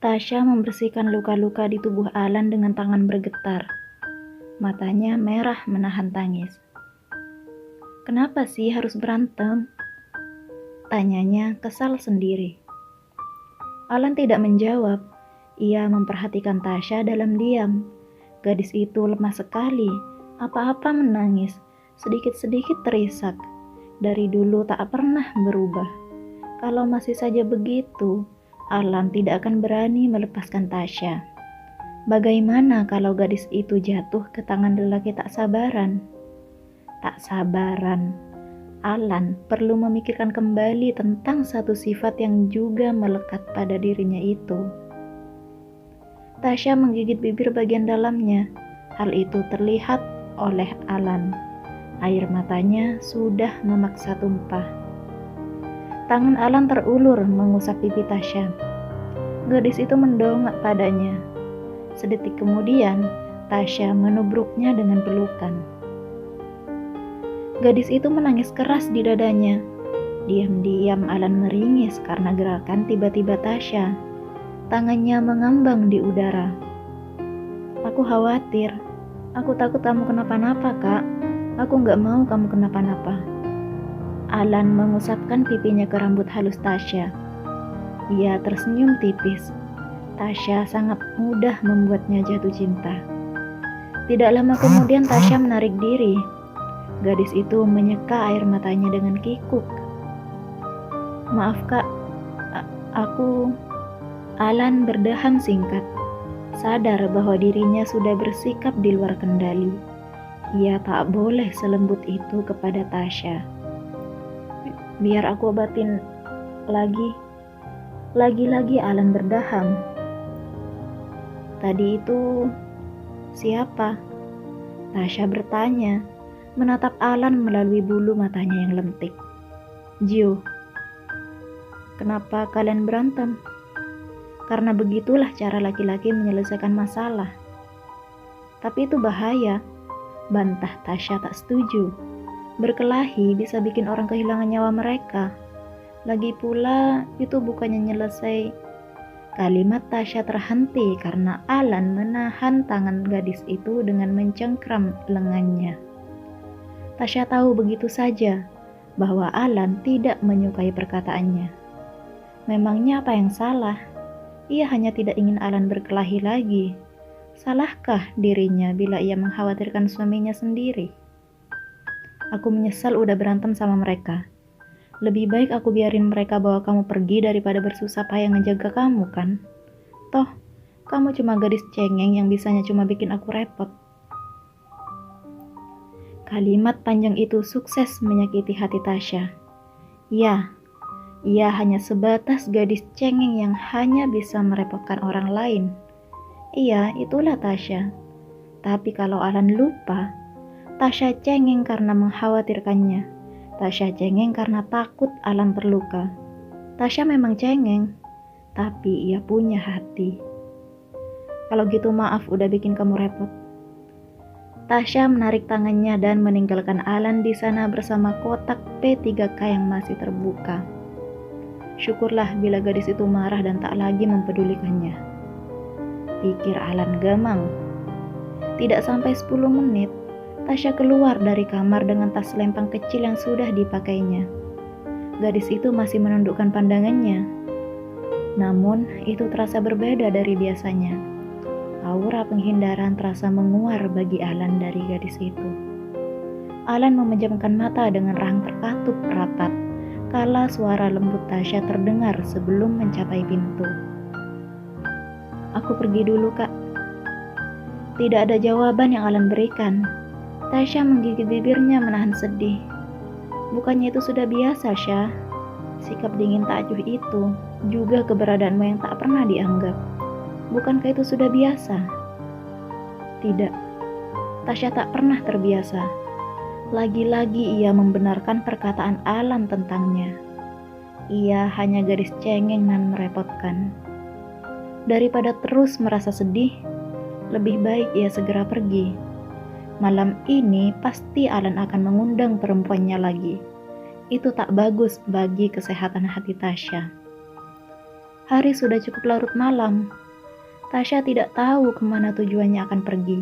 Tasya membersihkan luka-luka di tubuh Alan dengan tangan bergetar. Matanya merah menahan tangis. "Kenapa sih harus berantem?" tanyanya kesal sendiri. Alan tidak menjawab. Ia memperhatikan Tasya dalam diam. Gadis itu lemah sekali. Apa-apa menangis. Sedikit-sedikit terisak. Dari dulu tak pernah berubah. Kalau masih saja begitu, Alan tidak akan berani melepaskan Tasya. Bagaimana kalau gadis itu jatuh ke tangan lelaki tak sabaran? Tak sabaran. Alan perlu memikirkan kembali tentang satu sifat yang juga melekat pada dirinya itu. Tasya menggigit bibir bagian dalamnya. Hal itu terlihat oleh Alan. Air matanya sudah memaksa tumpah. Tangan Alan terulur mengusap pipi Tasya. Gadis itu mendongak padanya. Sedetik kemudian, Tasya menubruknya dengan pelukan. Gadis itu menangis keras di dadanya. Diam-diam Alan meringis karena gerakan tiba-tiba Tasya. Tangannya mengambang di udara. "Aku khawatir. Aku takut kamu kenapa-napa, Kak. Aku gak mau kamu kenapa-napa." Alan mengusapkan pipinya ke rambut halus Tasya. Ia tersenyum tipis. Tasya sangat mudah membuatnya jatuh cinta. Tidak lama kemudian Tasya menarik diri. Gadis itu menyeka air matanya dengan kikuk. "Maaf, Kak. Aku..." Alan berdaham singkat. Sadar bahwa dirinya sudah bersikap di luar kendali. Ia tak boleh selembut itu kepada Tasya. "Biar aku obatin lagi." Lagi-lagi Alan berdaham. "Tadi itu siapa?" Tasya bertanya, menatap Alan melalui bulu matanya yang lentik. "Gio." "Kenapa kalian berantem?" "Karena begitulah cara laki-laki menyelesaikan masalah." "Tapi itu bahaya," bantah Tasya tak setuju. "Berkelahi bisa bikin orang kehilangan nyawa mereka. Lagi pula itu bukannya nyelesai." Kalimat Tasya terhenti karena Alan menahan tangan gadis itu dengan mencengkram lengannya. Tasya tahu begitu saja bahwa Alan tidak menyukai perkataannya. Memangnya apa yang salah? Ia hanya tidak ingin Alan berkelahi lagi. Salahkah dirinya bila ia mengkhawatirkan suaminya sendiri? "Aku menyesal udah berantem sama mereka. Lebih baik aku biarin mereka bawa kamu pergi daripada bersusah payah ngejaga kamu kan? Toh, kamu cuma gadis cengeng yang bisanya cuma bikin aku repot." Kalimat panjang itu sukses menyakiti hati Tasya. Ya, ia hanya sebatas gadis cengeng yang hanya bisa merepotkan orang lain. Iya, itulah Tasya. Tapi kalau Alan lupa, Tasya cengeng karena mengkhawatirkannya. Tasya cengeng karena takut Alan terluka. Tasya memang cengeng, tapi ia punya hati. "Kalau gitu maaf udah bikin kamu repot." Tasya menarik tangannya dan meninggalkan Alan di sana bersama kotak P3K yang masih terbuka. Syukurlah bila gadis itu marah dan tak lagi mempedulikannya, pikir Alan gamang. Tidak sampai 10 menit, Tasya keluar dari kamar dengan tas selempang kecil yang sudah dipakainya. Gadis itu masih menundukkan pandangannya. Namun, itu terasa berbeda dari biasanya. Aura penghindaran terasa menguar bagi Alan dari gadis itu. Alan memejamkan mata dengan rahang terkatup rapat. Kala suara lembut Tasya terdengar sebelum mencapai pintu. "Aku pergi dulu, Kak." Tidak ada jawaban yang Alan berikan. Tasya menggigit bibirnya menahan sedih. Bukannya itu sudah biasa, Syah? Sikap dingin tak acuh itu, juga keberadaanmu yang tak pernah dianggap. Bukankah itu sudah biasa? Tidak. Tasya tak pernah terbiasa. Lagi-lagi ia membenarkan perkataan Alan tentangnya. Ia hanya gadis cengeng dan merepotkan. Daripada terus merasa sedih, lebih baik ia segera pergi. Malam ini pasti Alan akan mengundang perempuannya lagi. Itu tak bagus bagi kesehatan hati Tasya. Hari sudah cukup larut malam. Tasya tidak tahu kemana tujuannya akan pergi.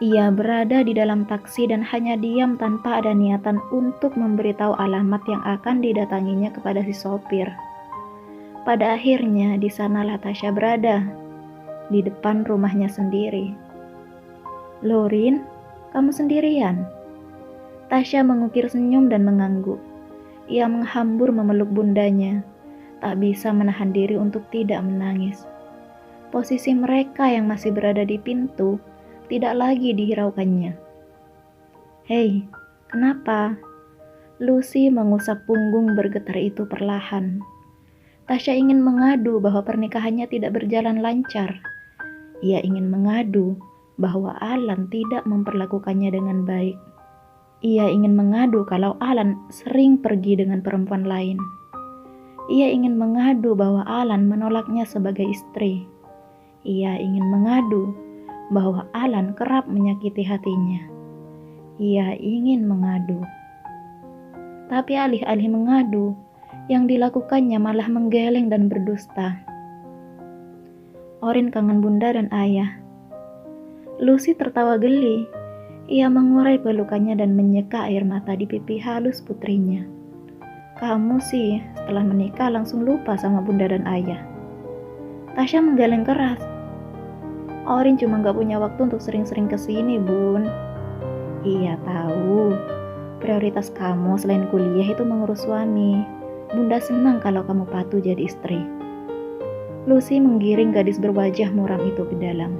Ia berada di dalam taksi dan hanya diam tanpa ada niatan untuk memberitahu alamat yang akan didatanginya kepada si sopir. Pada akhirnya di sanalah Tasya berada, di depan rumahnya sendiri. "Lorin, kamu sendirian?" Tasya mengukir senyum dan mengangguk. Ia menghambur memeluk bundanya, tak bisa menahan diri untuk tidak menangis. Posisi mereka yang masih berada di pintu tidak lagi dihiraukannya. "Hei, kenapa?" Lucy mengusap punggung bergetar itu perlahan. Tasya ingin mengadu bahwa pernikahannya tidak berjalan lancar. Ia ingin mengadu bahwa Alan tidak memperlakukannya dengan baik. Ia ingin mengadu kalau Alan sering pergi dengan perempuan lain. Ia ingin mengadu bahwa Alan menolaknya sebagai istri. Ia ingin mengadu bahwa Alan kerap menyakiti hatinya. Ia ingin mengadu. Tapi alih-alih mengadu, yang dilakukannya malah menggeleng dan berdusta. "Orin kangen bunda dan ayah." Lucy tertawa geli. Ia mengurai pelukannya dan menyeka air mata di pipi halus putrinya. "Kamu sih, setelah menikah langsung lupa sama bunda dan ayah." Tasya menggeleng keras. "Orin cuma gak punya waktu untuk sering-sering kesini, Bun." "Iya tahu, prioritas kamu selain kuliah itu mengurus suami. Bunda senang kalau kamu patuh jadi istri." Lucy menggiring gadis berwajah muram itu ke dalam.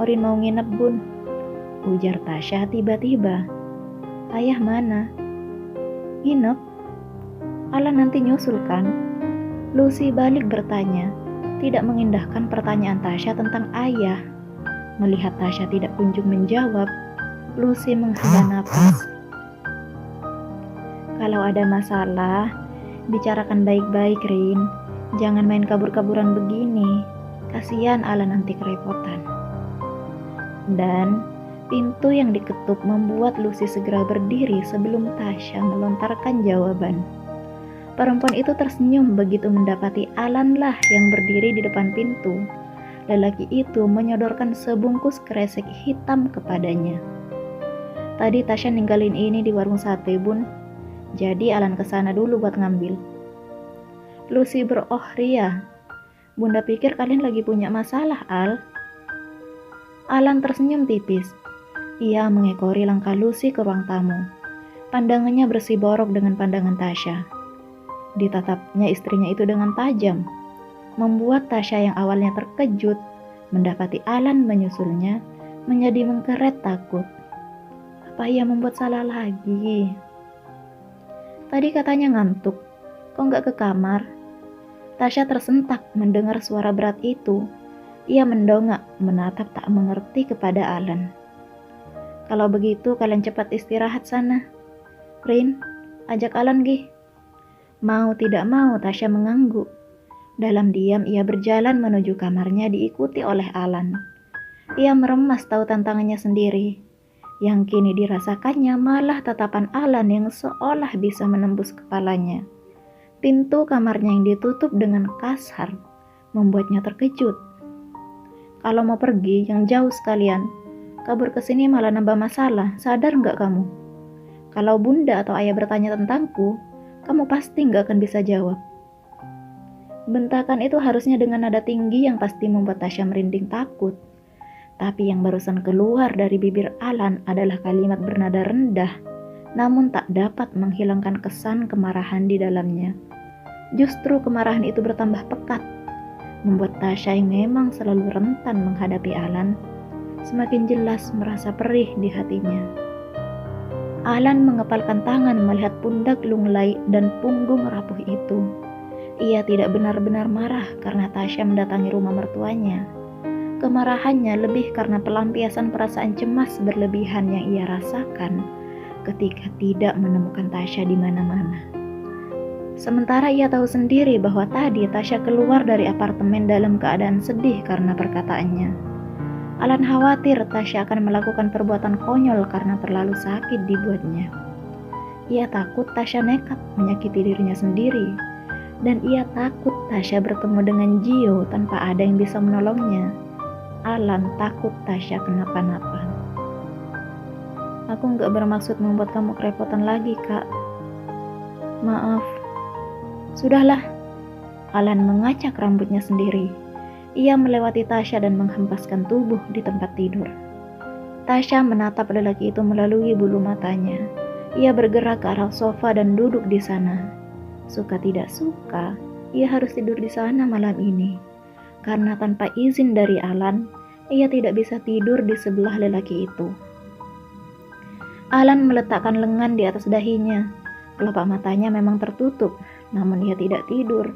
"Orin mau nginep, Bun," ujar Tasya tiba-tiba. "Ayah mana?" "Nginep? Alan nanti nyusul kan?" Lucy balik bertanya, tidak mengindahkan pertanyaan Tasya tentang ayah. Melihat Tasya tidak kunjung menjawab, Lucy menghela napas. "Kalau ada masalah, bicarakan baik-baik, Rin. Jangan main kabur-kaburan begini. Kasihan Alan nanti kerepotan." Dan pintu yang diketuk membuat Lucy segera berdiri sebelum Tasya melontarkan jawaban. Perempuan itu tersenyum begitu mendapati Alan lah yang berdiri di depan pintu. Lelaki itu menyodorkan sebungkus kresek hitam kepadanya. "Tadi Tasya ninggalin ini di warung sate, Bun. Jadi Alan kesana dulu buat ngambil." Lucy beroh ria. "Bunda pikir kalian lagi punya masalah, Al." Alan tersenyum tipis. Ia mengekori langkah Lucy ke ruang tamu. Pandangannya bersiborok dengan pandangan Tasya. Ditatapnya istrinya itu dengan tajam, membuat Tasya yang awalnya terkejut mendapati Alan menyusulnya menjadi mengkeret takut. Apa ia membuat salah lagi? "Tadi katanya ngantuk, kok nggak ke kamar?" Tasya tersentak mendengar suara berat itu. Ia mendongak menatap tak mengerti kepada Alan. "Kalau begitu kalian cepat istirahat sana. Rin, ajak Alan gih." Mau tidak mau Tasya mengangguk. Dalam diam ia berjalan menuju kamarnya diikuti oleh Alan. Ia meremas tahu tantangannya sendiri. Yang kini dirasakannya malah tatapan Alan yang seolah bisa menembus kepalanya. Pintu kamarnya yang ditutup dengan kasar membuatnya terkejut. "Kalau mau pergi yang jauh sekalian, kabur ke sini malah nambah masalah, sadar nggak kamu? Kalau bunda atau ayah bertanya tentangku, kamu pasti nggak akan bisa jawab." Bentakan itu harusnya dengan nada tinggi yang pasti membuat Tasya merinding takut. Tapi yang barusan keluar dari bibir Alan adalah kalimat bernada rendah, namun tak dapat menghilangkan kesan kemarahan di dalamnya. Justru kemarahan itu bertambah pekat, membuat Tasya yang memang selalu rentan menghadapi Alan, semakin jelas merasa perih di hatinya. Alan mengepalkan tangan melihat pundak lunglai dan punggung rapuh itu. Ia tidak benar-benar marah karena Tasya mendatangi rumah mertuanya. Kemarahannya lebih karena pelampiasan perasaan cemas berlebihan yang ia rasakan ketika tidak menemukan Tasya di mana-mana. Sementara ia tahu sendiri bahwa tadi Tasya keluar dari apartemen dalam keadaan sedih karena perkataannya. Alan khawatir Tasya akan melakukan perbuatan konyol karena terlalu sakit dibuatnya. Ia takut Tasya nekat menyakiti dirinya sendiri. dan ia takut Tasya bertemu dengan Gio tanpa ada yang bisa menolongnya. Alan takut Tasya kenapa-napa. Aku gak bermaksud membuat kamu kerepotan lagi, Kak. Maaf. Sudahlah. Alan mengacak rambutnya sendiri. Ia melewati Tasya dan menghempaskan tubuh di tempat tidur. Tasya menatap lelaki itu melalui bulu matanya. Ia bergerak ke arah sofa dan duduk di sana. Suka tidak suka, ia harus tidur di sana malam ini. Karena tanpa izin dari Alan, ia tidak bisa tidur di sebelah lelaki itu. Alan meletakkan lengan di atas dahinya. Kelopak matanya memang tertutup, namun ia tidak tidur.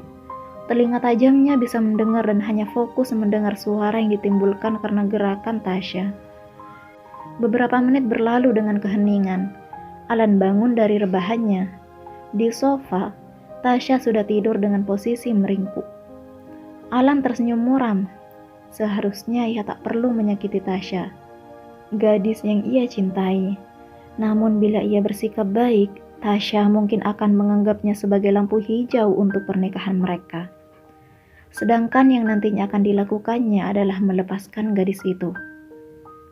Telinga tajamnya bisa mendengar dan hanya fokus mendengar suara yang ditimbulkan karena gerakan Tasya. Beberapa menit berlalu dengan keheningan. Alan bangun dari rebahannya. Di sofa, Tasya sudah tidur dengan posisi meringkuk. Alan tersenyum muram. Seharusnya ia tak perlu menyakiti Tasya, gadis yang ia cintai. Namun bila ia bersikap baik, Tasya mungkin akan menganggapnya sebagai lampu hijau untuk pernikahan mereka. Sedangkan yang nantinya akan dilakukannya adalah melepaskan gadis itu.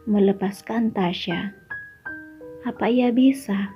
Melepaskan Tasya. Apa ia bisa?